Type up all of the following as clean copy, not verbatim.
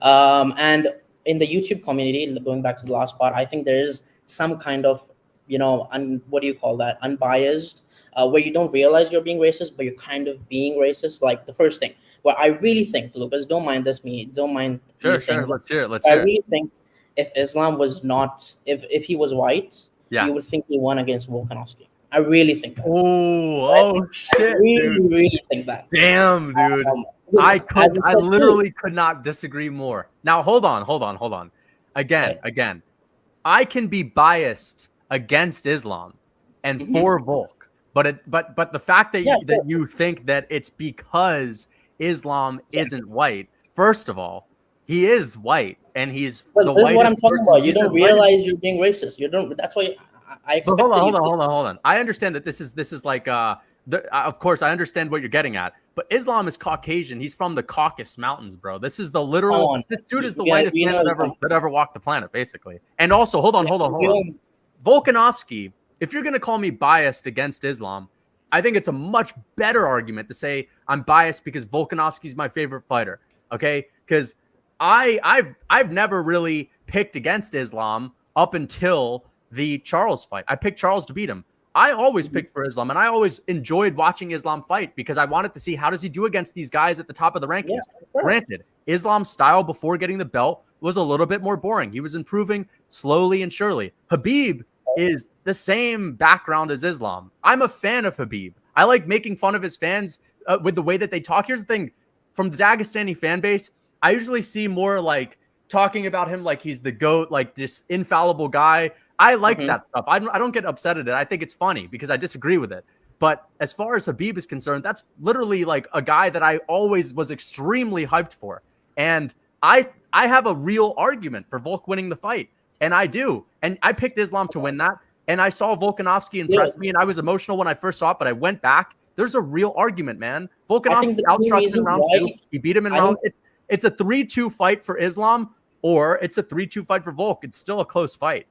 And in the YouTube community, going back to the last part, I think there is some kind of, what do you call that? Unbiased, where you don't realize you're being racist, but you're kind of being racist. Like the first thing, where I really think, Lucas, don't mind me saying Let's this. hear it. Let's I hear it. really think if Islam was not, if he was white, Yeah. you would think he won against Volkanovski. I really think that. Oh shit, I really, dude. really think that. Damn, dude. Because I literally could not disagree more. Now, hold on. Again, I can be biased against Islam and for Volk, but the fact that you think that it's because Islam isn't white. First of all, he is white, and he's But the this is what I'm whitest talking person. about. You don't realize you're being racist. You don't. That's why I But expected you. hold on. I understand that this is like of course I understand what you're getting at. But Islam is Caucasian. He's from the Caucasus Mountains, bro. This is the literal. This dude is the whitest man that ever walked the planet, basically. And also, hold on. Volkanovski, if you're gonna call me biased against Islam, I think it's a much better argument to say I'm biased because Volkanovski's my favorite fighter. Okay, because I've never really picked against Islam up until the Charles fight. I picked Charles to beat him. I always picked for Islam, and I always enjoyed watching Islam fight because I wanted to see how does he do against these guys at the top of the rankings. Yeah, granted, Islam's style before getting the belt was a little bit more boring. He was improving slowly and surely. Habib is the same background as Islam. I'm a fan of Habib. I like making fun of his fans with the way that they talk. Here's the thing. From the Dagestani fan base, I usually see more like talking about him like he's the GOAT, like this infallible guy. I like that stuff. I don't get upset at it. I think it's funny because I disagree with it. But as far as Habib is concerned, that's literally like a guy that I always was extremely hyped for. And I have a real argument for Volk winning the fight. And I do. And I picked Islam to win that. And I saw Volkanovski impress me. And I was emotional when I first saw it, but I went back. There's a real argument, man. Volkanovski outstruck him in round 2. He beat him in round. It's a 3-2 fight for Islam, or it's a 3-2 fight for Volk. It's still a close fight.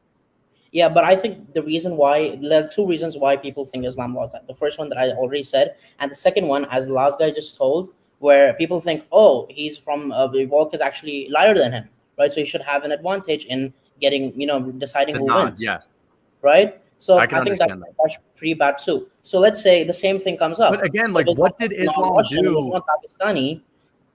Yeah, but I think there are 2 reasons why people think Islam lost that. The first one that I already said, and the second one, as the last guy just told, where people think, oh, he's from Volk is actually lighter than him, right? So he should have an advantage in getting, deciding who wins. Yes. Right? So I think that's pretty bad too. So let's say the same thing comes up. But again, like, what did Islam do? It's not Dagestani.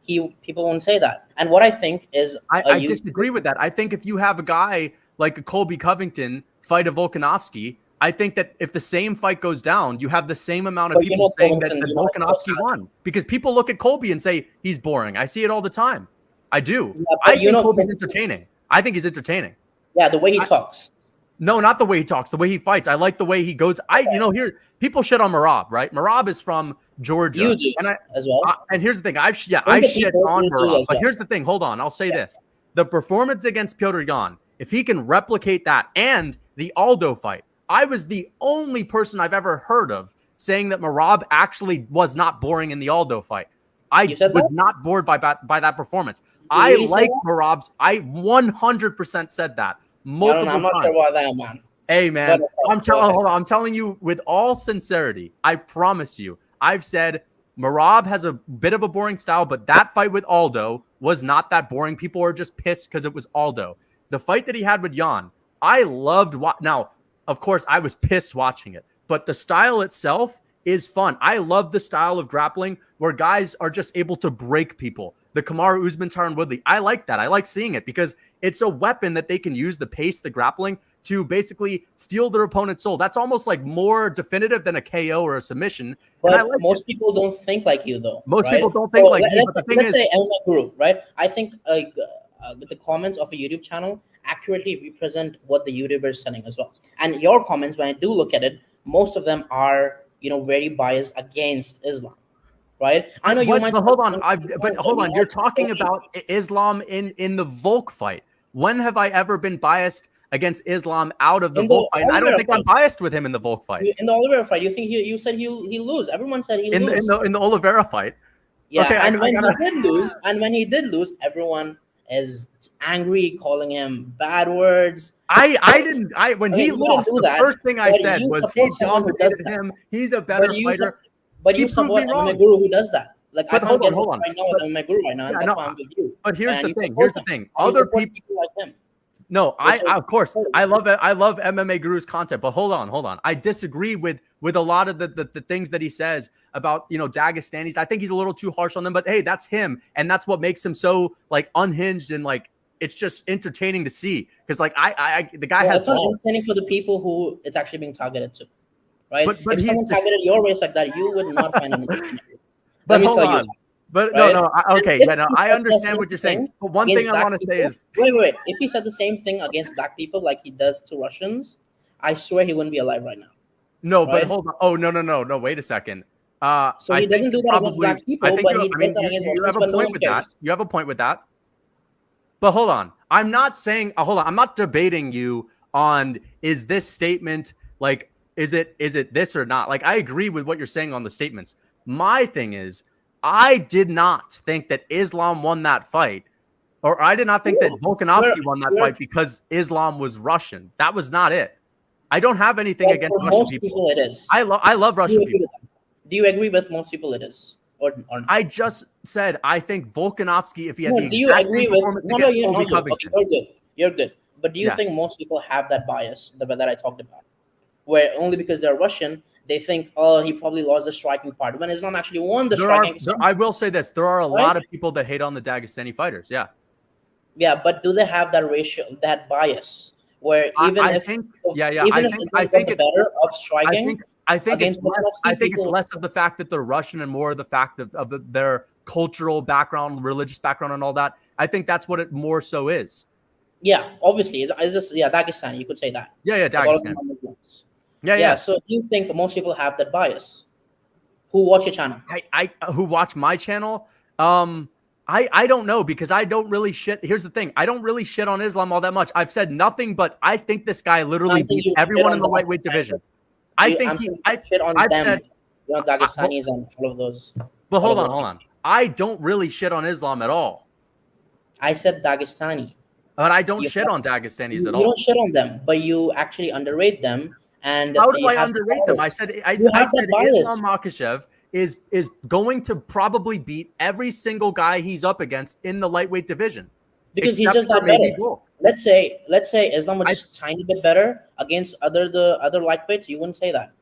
People won't say that. And what I think is, I disagree with that. I think if you have a guy like a Colby Covington fight a Volkanovski, I think that if the same fight goes down, you have the same amount of people saying that Volkanovski won, because people look at Colby and say he's boring. I see it all the time. I do. Yeah, I think Colby's entertaining. I think he's entertaining. Yeah, the way he talks. No, not the way he talks. The way he fights. I like the way he goes. Here people shit on Merab, right? Merab is from Georgia. You do, and as well. And here's the thing. I shit on Merab. But here's the thing. Hold on. I'll say this. The performance against Petr Yan, if he can replicate that, and the Aldo fight, I was the only person I've ever heard of saying that Merab actually was not boring in the Aldo fight. I was not bored by that performance. I like Merab's. I 100% said that. I'm not sure about that, man. Hey, man, I'm telling you with all sincerity, I promise you, I've said Merab has a bit of a boring style, but that fight with Aldo was not that boring. People were just pissed because it was Aldo. The fight that he had with Yan, I loved. Now, of course, I was pissed watching it, but the style itself is fun. I love the style of grappling where guys are just able to break people. The Kamaru Usman, Tyron Woodley. I like that. I like seeing it because it's a weapon that they can use, the pace, the grappling, to basically steal their opponent's soul. That's almost like more definitive than a KO or a submission. But most people don't think like you, though. Most people don't think like you. But the thing is, let's say MMA Guru, right? I think the comments of a YouTube channel accurately represent what the YouTuber is saying as well. And your comments, when I do look at it, most of them are, very biased against Islam. Right? I know you might. But hold on. You're talking about Islam in the Volk fight. When have I ever been biased against Islam out of the Volk fight? I don't think I'm biased with him in the Volk fight. In the Oliveira fight, you think you said he'll lose? Everyone said he'll lose. In the Oliveira fight. Yeah, okay, and when he did lose, everyone is angry, calling him bad words. When he lost, the first thing I said was he dominated him. He's a better fighter. But you support MMA Guru who does that. Like, I can't get hold on. right now with MMA Guru right now, and that's why I'm with you. But here's and the you thing. support Here's the him. thing. And you Other support people like him. No, Which is of course important. I love MMA Guru's content, but hold on. I disagree with a lot of the things that he says about, you know, Dagestanis. I think he's a little too harsh on them, but hey, that's him, and that's what makes him so like unhinged, and like it's just entertaining to see, because like I the guy has It's not balls. entertaining for the people who it's actually being targeted to, right? But If someone targeted your race like that, you would not find it entertaining. Let but me hold tell you on. that. But Right? no, And okay, if yeah, no, he I said the understand same what you're saying. thing But one against thing I black want to say people, is, wait. If he said the same thing against black people like he does to Russians, I swear he wouldn't be alive right now. no, but Right? hold on. Oh, no, wait a second. So I he think doesn't you do that against probably, black people, but he I does mean, that against you Russians, have a but no point one with that. cares. You have a point with that. But hold on. I'm not saying, hold on. I'm not debating you on, is this statement like, is it this or not? Like, I agree with what you're saying on the statements. My thing is, I did not think that Islam won that fight, or I did not think that Ooh, Volkanovski won that fight because Islam was Russian. That was not it. I don't have anything but against for Russian most people. people, it is. I love Do you Russian agree people. with that? Do you agree with most people it is? Or not? I just said I think Volkanovski, if he had No, the do you exact same agree with performance no against you no Colby you okay, Covington, you're good. You're good. But do you yeah, think most people have that bias that I talked about? Where only because they're Russian, they think, oh, he probably lost the striking part. When Islam actually won the striking, I will say this: there are a right? lot of people that hate on the Dagestani fighters. Yeah, Yeah, but do they have that ratio, that bias, where even I if think, even if I Islam got think the it's, better of I striking think, I think it's against less. I Volkanovski, think it's people would less still, of the fact that they're Russian and more of the fact of their cultural background, religious background, and all that. I think that's what it more so is. yeah, obviously, it's just Dagestani. You could say that. Yeah, Like all of them Dagestan. are Muslims. Yeah, Yeah, yeah. so do you think most people have that bias who watch your channel? I who watch my channel. I don't know, because I don't really shit. Here's the thing: I don't really shit on Islam all that much. I've said nothing, but I think this guy literally I'm saying beats you shit everyone in on the them. lightweight division. I think I'm he. saying you shit on I've them, said, Dagestanis and but all of hold those. on. I don't really shit on Islam at all, I said Dagestani. but I don't You shit on Dagestanis at you all. don't shit on them, but you actually underrate them, and How do you I have the underrate them? bias. You I have that said bias Islam Makhachev is going to probably beat every single guy he's up against in the lightweight division, because he's except just for that maybe better. Volk. Let's say Islam was I just a tiny bit better against the other lightweights. You wouldn't say that,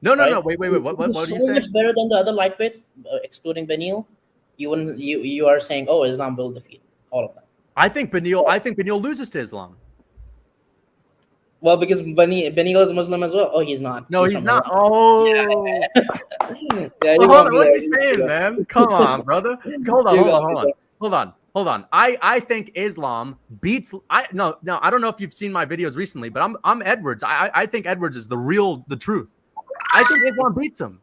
no. right? Wait. What He's do so you say? much better than the other lightweights, excluding Benil. You wouldn't. You are saying, oh, Islam will defeat all of them. I think Benil loses to Islam. Well, because Benil is Muslim as well. Oh, he's not. No, He's he's from not. Iran. Oh, Yeah, well, you hold won't on. be What there. you saying, man? Come on, brother. Hold on. I think Islam beats. I don't know if you've seen my videos recently, but I'm Edwards. I think Edwards is the truth. I think Islam beats him.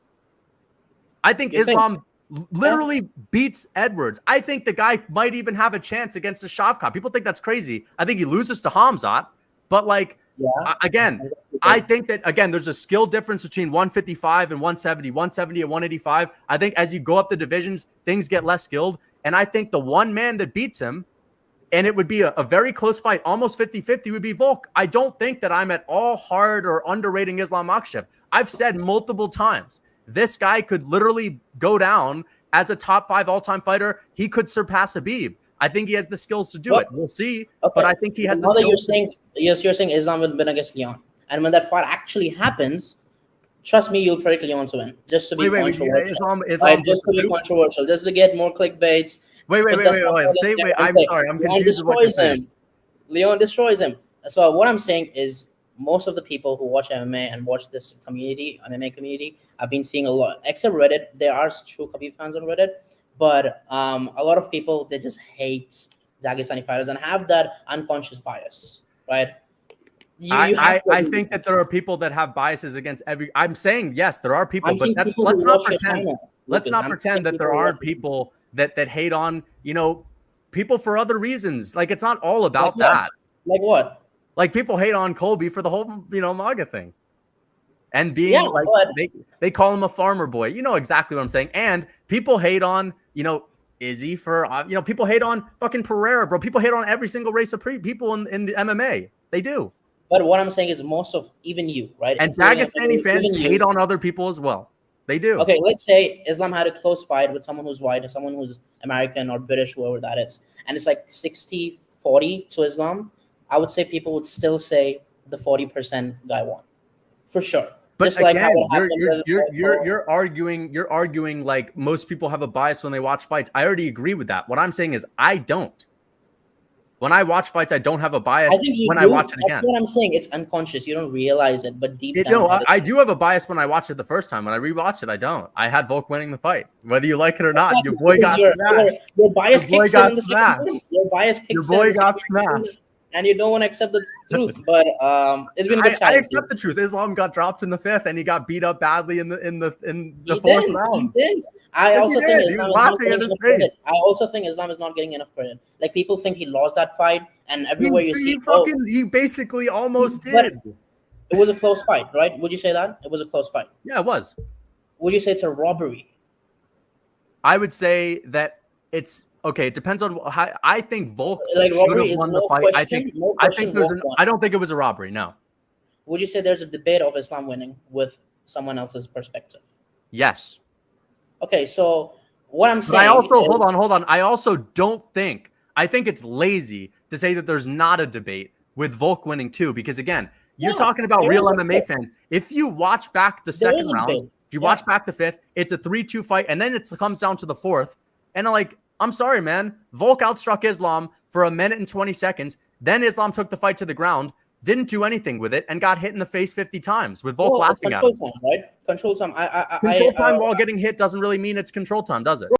I think You think? Islam Yeah. literally beats Edwards. I think the guy might even have a chance against the Shavkat. People think that's crazy. I think he loses to Hamzat, but like, Yeah. again, I think that, again, there's a skill difference between 155 and 170, 170 and 185. I think as you go up the divisions, things get less skilled. And I think the one man that beats him, and it would be a very close fight, almost 50-50, would be Volk. I don't think that I'm at all hard or underrating Islam Makhachev. I've said multiple times, this guy could literally go down as a top 5 all-time fighter. He could surpass Habib. I think he has the skills to do it. We'll see. Okay. But I think he has the Now that you're skills. saying, yes, you're saying Islam will win against Leon, and when that fight actually happens, trust me, you'll predict Leon to win, just to be Wait. controversial. Islam Right? Just to be controversial, just to get more clickbaits. Wait. Put that fight and I'm say sorry. I'm Leon confused with what you're destroys saying. him. Leon destroys him. So what I'm saying is, most of the people who watch MMA and watch this MMA community, I've been seeing a lot, except Reddit. There are true Khabib fans on Reddit, but a lot of people, they just hate Dagestani fighters and have that unconscious bias, right? You have to I agree with think that that. there are people that have biases against every. I'm saying yes, there are people, I'm but seeing that's people who let's not watch your pretend. channel, Let's Lucas. not I'm pretend seeing that people there who watch aren't your channel. people that hate on people for other reasons. Like, it's not all Like about what? that. Like what? Like, people hate on Colby for the whole MAGA thing, and Yeah, being like, but they call him a farmer boy. You know exactly what I'm saying. And people hate on Izzy for people hate on fucking Pereira, bro. People hate on every single race of people in the MMA. They do. what I'm saying is, most of even you, right, And including Dagestani even fans hate you, on other people as well. They do. Okay, let's say Islam had a close fight with someone who's white or someone who's American or British, whoever that is, and it's like 60-40 to Islam. I would say people would still say the 40% guy won, for sure. But just again, like how it you're arguing like most people have a bias when they watch fights. I already agree with that. What I'm saying is I don't. When I watch fights, I don't have a bias. I think you when do. I watch it That's again. what I'm saying. It's unconscious. You don't realize it, but deep down. No, I do have a bias when I watch it the first time. When I rewatch it, I don't. I had Volk winning the fight, whether you like it or not. Your boy got smashed. Your bias Your boy kicks got in the smashed. second. Your bias kicks in. Your boy got smashed. And you don't want to accept the truth, but it's been a good I accept the truth. Islam got dropped in the 5th, and he got beat up badly in the 4th round. He did. I also think Islam is not getting enough credit. face. I also think Islam is not getting enough credit. Like people think he lost that fight, and everywhere you see, he basically almost did. It was a close fight, right? Would you say that it was a close fight? Yeah, it was. Would you say it's a robbery? I would say that it's. Okay, it depends on how. I think Volk like should have won the fight. I don't think it was a robbery. No. Would you say there's a debate of Islam winning with someone else's perspective? Yes. Okay, so what I'm saying. But I also hold on. I also don't think. I think it's lazy to say that there's not a debate with Volk winning too, because again, you're talking about real MMA fans. If you watch back the second round, if you watch back the 5th, it's a 3-2 fight, and then it comes down to the 4th, and I'm sorry, man. Volk outstruck Islam for 1 minute and 20 seconds. Then Islam took the fight to the ground, didn't do anything with it, and got hit in the face 50 times with Volk laughing at him. Control time, right? Control time. Control time while getting hit doesn't really mean it's control time, does it?